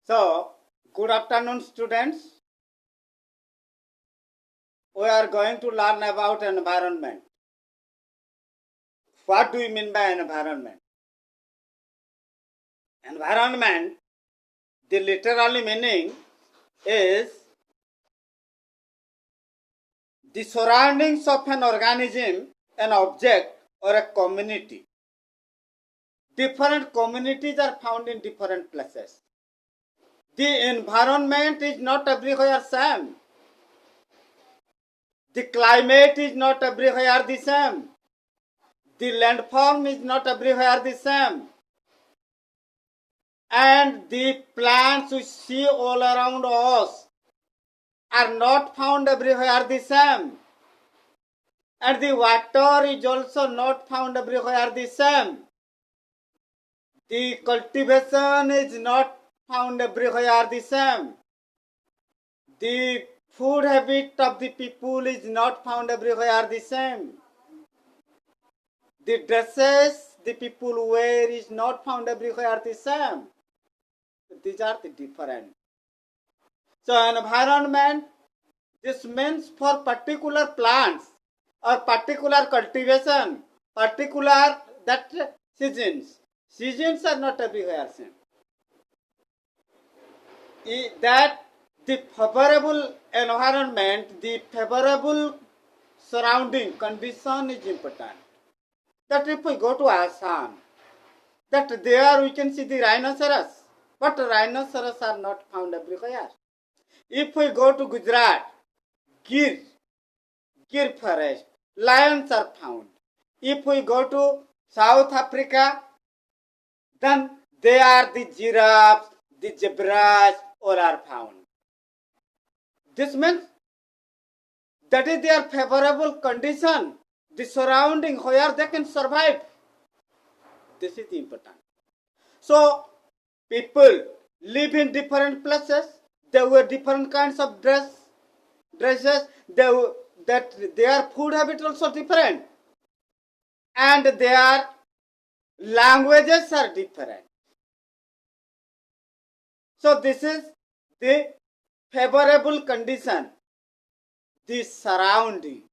So, good afternoon, students. We are going to learn about environment. What do we mean by environment? Environment, the literal meaning is the surroundings of an organism, an object, or a community. Different communities are found in different places. The environment is not everywhere same. The climate is not everywhere the same. The landform is not everywhere the same. And the plants we see all around us are not found everywhere the same. And the water is also not found everywhere the same. The cultivation is not found everywhere the same. The food habit of the people is not found everywhere the same. The dresses the people wear is not found everywhere the same. These are the different. So environment, this means for particular plants or particular cultivation, particular that seasons. Seasons are not everywhere same. That the favorable environment, the favorable surrounding condition is important. That if we go to Assam, that there we can see the rhinoceros, but rhinoceros are not found everywhere. If we go to Gujarat, Gir forest, lions are found. If we go to South Africa, then they are the giraffes, the zebras, all are found. This means that is their favorable condition, the surrounding where they can survive. This is important. So, people live in different places. They wear different kinds of dresses. Their food habit also different. And their languages are different. So, this is the favorable condition, the surrounding,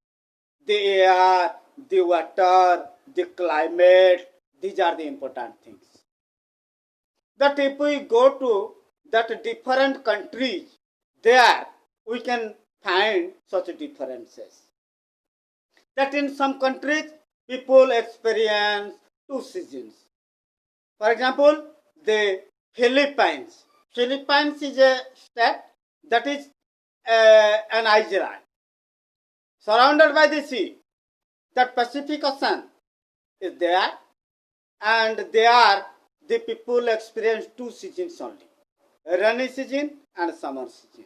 the air, the water, the climate. These are the important things. That if we go to that different countries, there we can find such differences. That in some countries, people experience 2 seasons. For example, the Philippines. Philippines is a state that is an island surrounded by the sea. That Pacific Ocean is there, and there the people experience 2 seasons only, rainy season and summer season.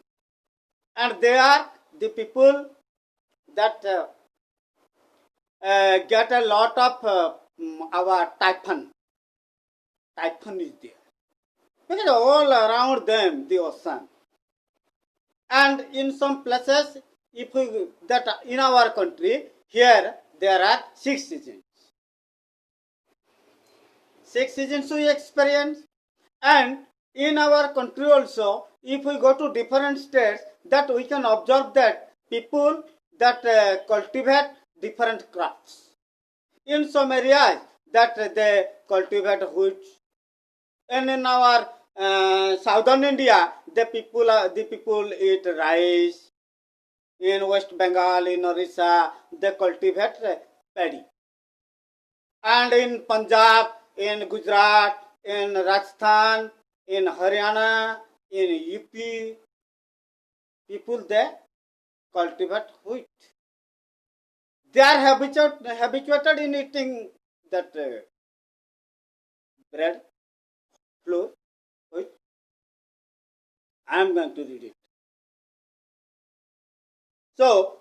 And there the people that get a lot of our typhoon. Typhoon is there. Because all around them the ocean. And in some places, if we, that in our country, here there are 6 seasons. 6 seasons we experience. And in our country also, if we go to different states, that we can observe that people that cultivate different crops. In some areas that they cultivate wheat, and in our southern India, the people eat rice. In West Bengal, in Orissa, they cultivate paddy. And in Punjab, in Gujarat, in Rajasthan, in Haryana, in UP, people they cultivate wheat. They are habituated in eating that bread, flour, wheat. I am going to read it. So,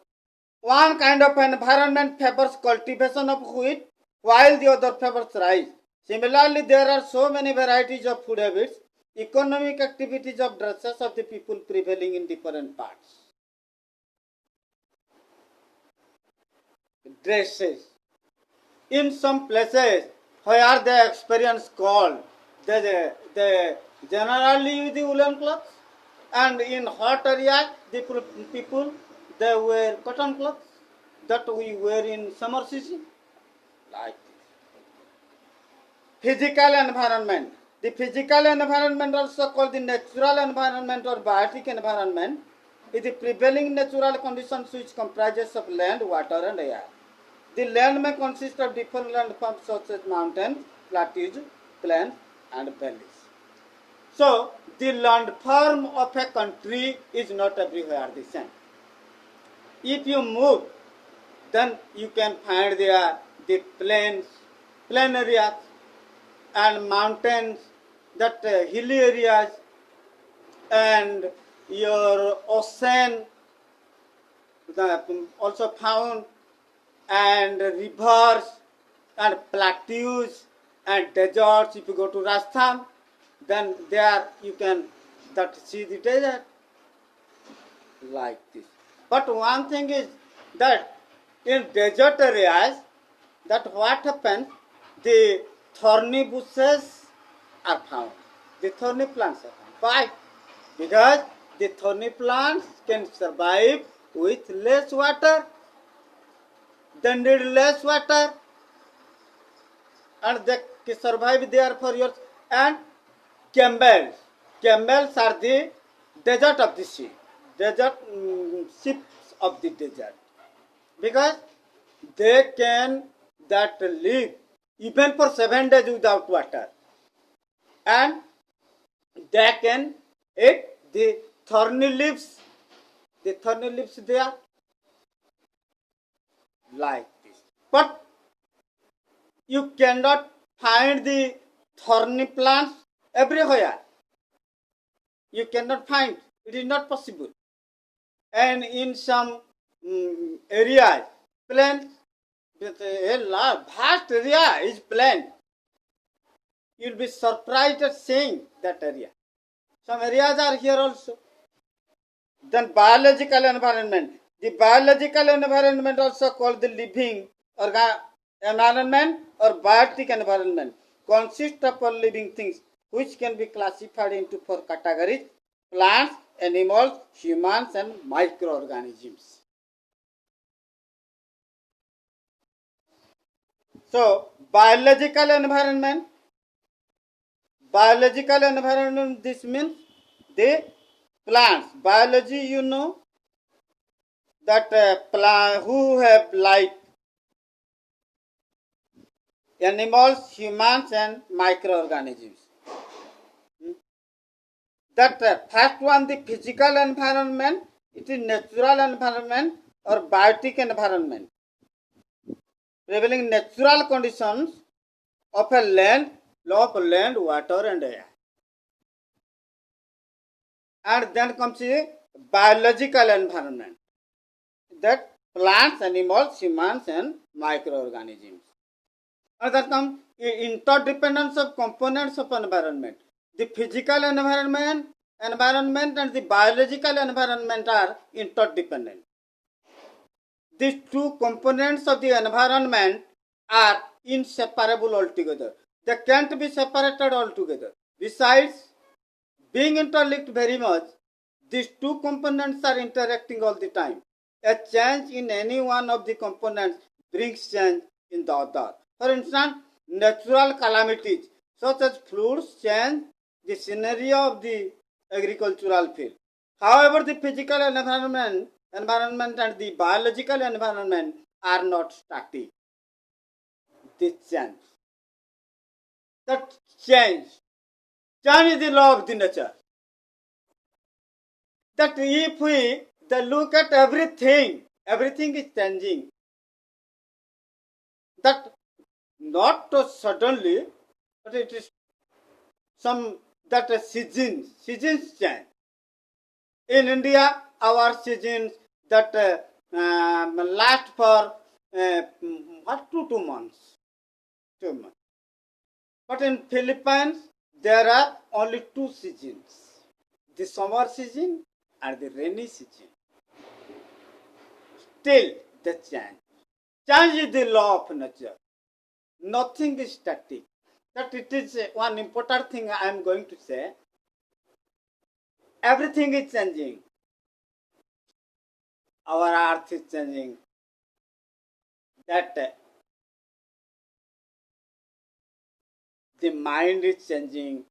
one kind of environment favors cultivation of wheat, while the other favors rice. Similarly, there are so many varieties of food habits, economic activities of dresses of the people prevailing in different parts. Dresses. In some places where they experience cold, they generally use the woolen clothes, and in hot areas, the people they wear cotton clothes that we wear in summer season, like physical environment. The physical environment, also called the natural environment or biotic environment, is the prevailing natural conditions which comprises of land, water, and air. The land may consist of different landforms such as mountains, plateaus, plains, and valleys. So, the landform of a country is not everywhere the same. If you move, then you can find there the plains, plain areas, and mountains, that hilly areas, and your ocean also found, and rivers, and plateaus, and deserts. If you go to Rajasthan, then there you can that see the desert like this. But one thing is that in desert areas, that what happens, the thorny bushes are found. The thorny plants are found. Why? Because the thorny plants can survive with less water. They need less water, and they can survive there for years. And camels. Camels are the desert of the sea. Desert ships of the desert. Because they can that live even for 7 days without water. And they can eat the thorny leaves. The thorny leaves there like this. But you cannot find the thorny plants everywhere. You cannot find. It is not possible. And in some areas, plain, a vast area is plain. You'll be surprised at seeing that area. Some areas are here also. Then biological environment. The biological environment also called the living environment or biotic environment consists of all living things which can be classified into 4 categories: plants, animals, humans, and microorganisms. So, biological environment, this means the plants. Biology, you know, that who have life: animals, humans, and microorganisms. That first one, the physical environment, it is natural environment or biotic environment, prevailing natural conditions of a land, water, and air. And then comes the biological environment, that plants, animals, humans, and microorganisms. And then comes interdependence of components of environment. The physical environment and the biological environment are interdependent. These two components of the environment are inseparable altogether. They can't be separated altogether. Besides being interlinked very much, these two components are interacting all the time. A change in any one of the components brings change in the other. For instance, natural calamities such as floods change the scenario of the agricultural field. However, the physical environment and the biological environment are not static. They change. That change is the law of the nature. That if we look at everything is changing. That not suddenly, but it is some that seasons change. In India, our seasons that last for 2 months. 2 months. But in Philippines, there are only 2 seasons: the summer season and the rainy season. Still, the change. Change is the law of nature. Nothing is static. That it is one important thing I am going to say, Everything is changing. Our earth is changing. That the mind is changing.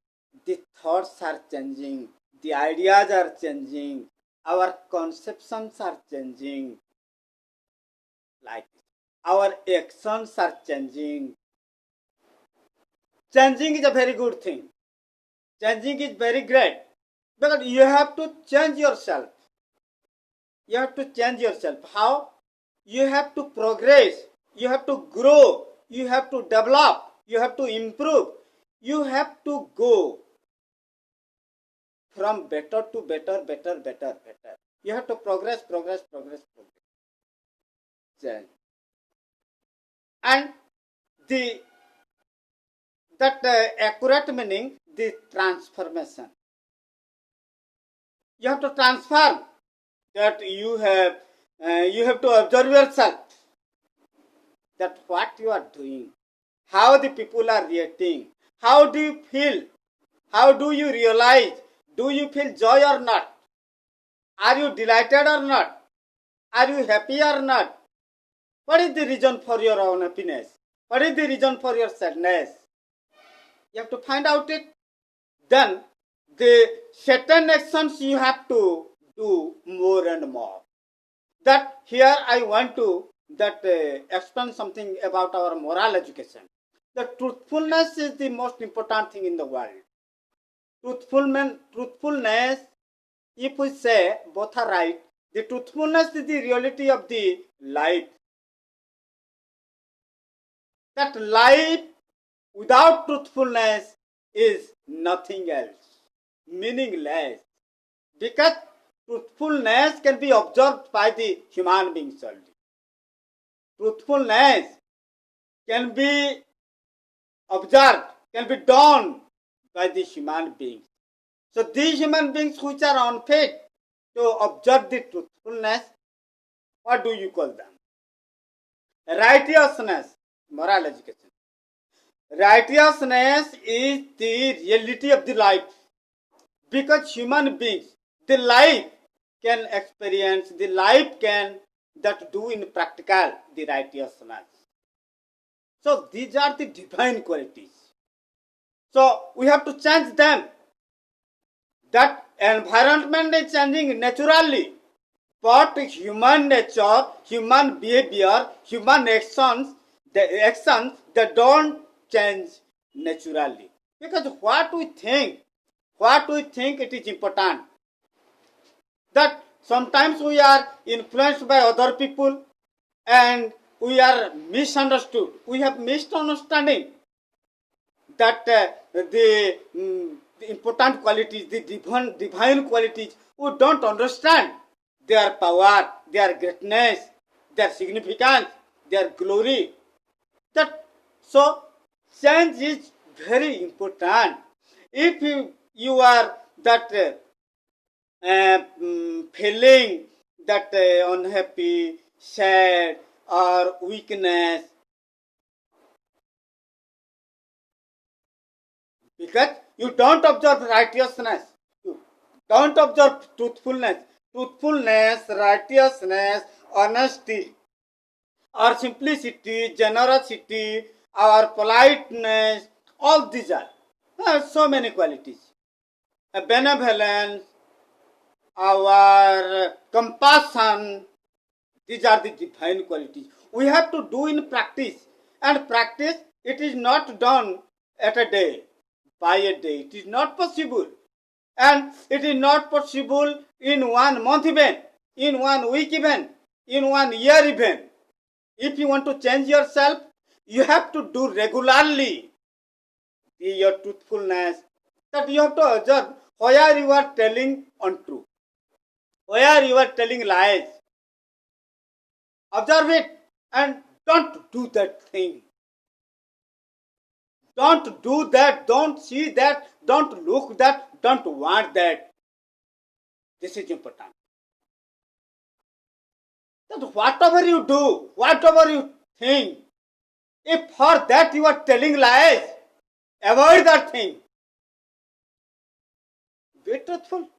The thoughts are changing. The ideas are changing. Our conceptions are changing. Like our actions are changing. Changing is a very good thing. Changing is very great. Because you have to change yourself. You have to change yourself. How? You have to progress. You have to grow. You have to develop. You have to improve. You have to go from better to better, better, better, better. You have to progress, progress, progress, progress. Change. And the that accurate meaning, the transformation. You have to transform. That you have to observe yourself. That what you are doing, how the people are reacting, how do you feel, how do you realize, do you feel joy or not, are you delighted or not, are you happy or not, what is the reason for your unhappiness, what is the reason for your sadness, you have to find out it. Then the certain actions you have to do more and more. That here I want to explain something about our moral education. The truthfulness is the most important thing in the world. Truthfulness, if we say both are right, the truthfulness is the reality of the life. That life without truthfulness is nothing else, meaningless. Because truthfulness can be observed by the human beings only. Truthfulness can be observed, can be done by the human beings. So these human beings which are unfit to observe the truthfulness, what do you call them? Righteousness, moral education. Righteousness is the reality of the life. Because human beings, the life can experience, the life can that do in practical the righteousness. So these are the divine qualities. So we have to change them. That environment is changing naturally, but human nature, human behavior, human actions, they don't change naturally. Because what we think it is important. That sometimes we are influenced by other people and we are misunderstood. We have misunderstanding that the important qualities, the divine qualities, we don't understand their power, their greatness, their significance, their glory. That so change is very important. If you are that feeling that unhappy, sad, or weakness, because you don't observe righteousness, you don't observe truthfulness, righteousness, honesty, or simplicity, generosity, or politeness, all these are so many qualities. A benevolence, our compassion, these are the divine qualities. We have to do in practice. And practice, it is not done at a day, by a day. It is not possible. And it is not possible in 1 month even, in 1 week even, in 1 year even. If you want to change yourself, you have to do regularly your truthfulness. That you have to observe where you are telling untruth, where you are telling lies. Observe it and don't do that thing. Don't do that, don't see that, don't look that, don't want that. This is important. That whatever you do, whatever you think, if for that you are telling lies, avoid that thing. Be truthful.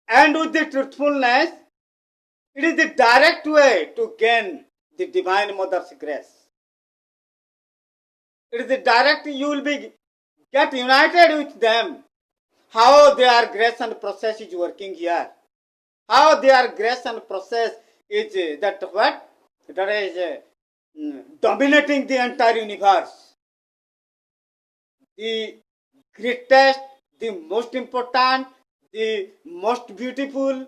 and with the truthfulness, it is the direct way to gain the Divine Mother's grace. It is the direct, you will be get united with them. How their grace and process is working here. How their grace and process is that what? That is dominating the entire universe. The greatest, the most important, the most beautiful,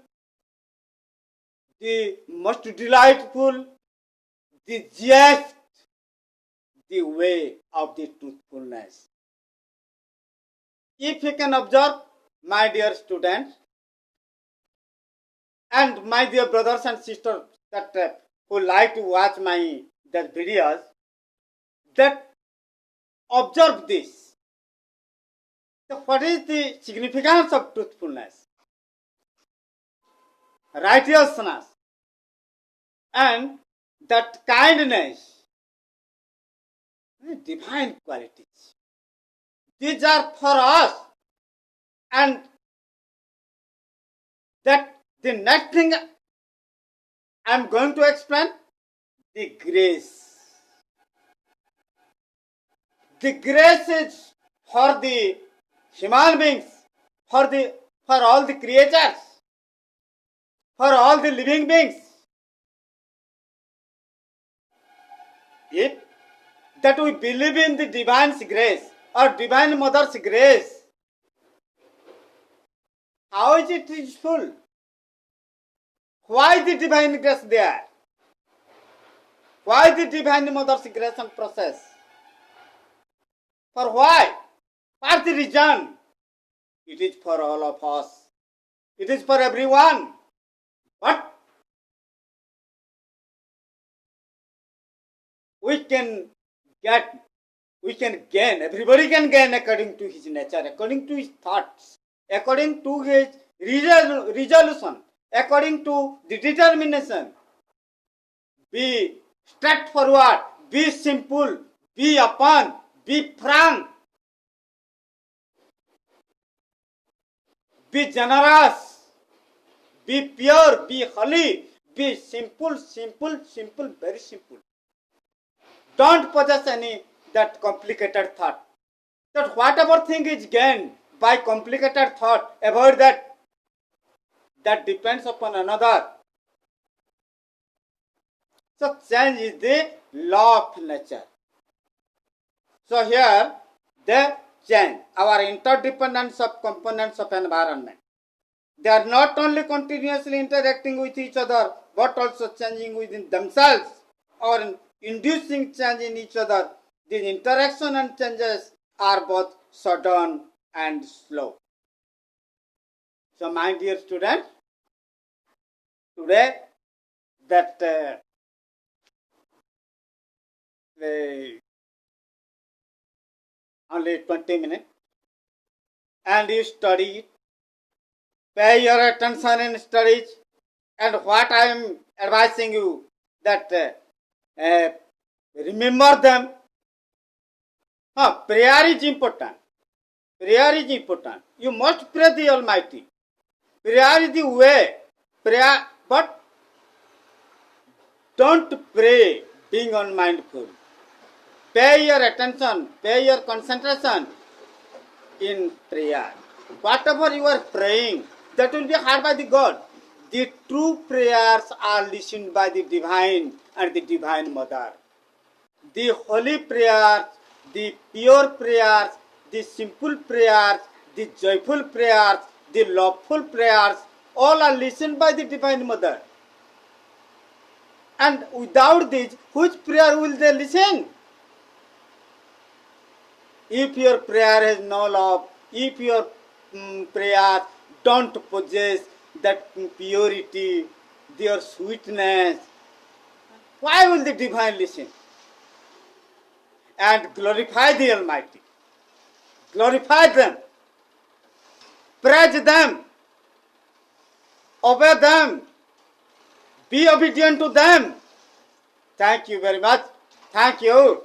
the most delightful, the just, the way of the truthfulness. If you can observe, my dear students, and my dear brothers and sisters that who like to watch my their videos, that observe this. So what is the significance of truthfulness, righteousness, and that kindness, divine qualities? These are for us, and that the next thing I am going to explain, the grace. The grace is for the human beings, for all the creatures, for all the living beings. If that we believe in the divine grace or divine mother's grace, how is it useful? Why the divine grace there? Why the divine mother's grace and process? For why? For the reason. It is for all of us. It is for everyone. But we can gain, everybody can gain according to his nature, according to his thoughts, according to his resolution, according to the determination. Be straightforward, be simple, be open, be frank, be generous, be pure, be holy, be simple, very simple. Don't possess any that complicated thought. That whatever thing is gained by complicated thought, avoid that. That depends upon another. So change is the law of nature. So here the change, our interdependence of components of environment. They are not only continuously interacting with each other, but also changing within themselves or inducing change in each other. These interaction and changes are both sudden and slow. So my dear students, today that only 20 minutes, and you study it, pay your attention in studies, and what I am advising you, that remember them. Prayer is important. Prayer is important. You must pray the Almighty. Prayer is the way. Prayer, but don't pray being unmindful. Pay your attention, pay your concentration in prayer. Whatever you are praying, that will be heard by the God. The true prayers are listened by the divine and the divine mother. The holy prayers, the pure prayers, the simple prayers, the joyful prayers, the loveful prayers, all are listened by the divine mother. And without this, which prayer will they listen? If your prayer has no love, if your prayer don't possess that purity, their sweetness, why will the divine listen? And glorify the Almighty. Glorify them. Praise them. Obey them. Be obedient to them. Thank you very much. Thank you.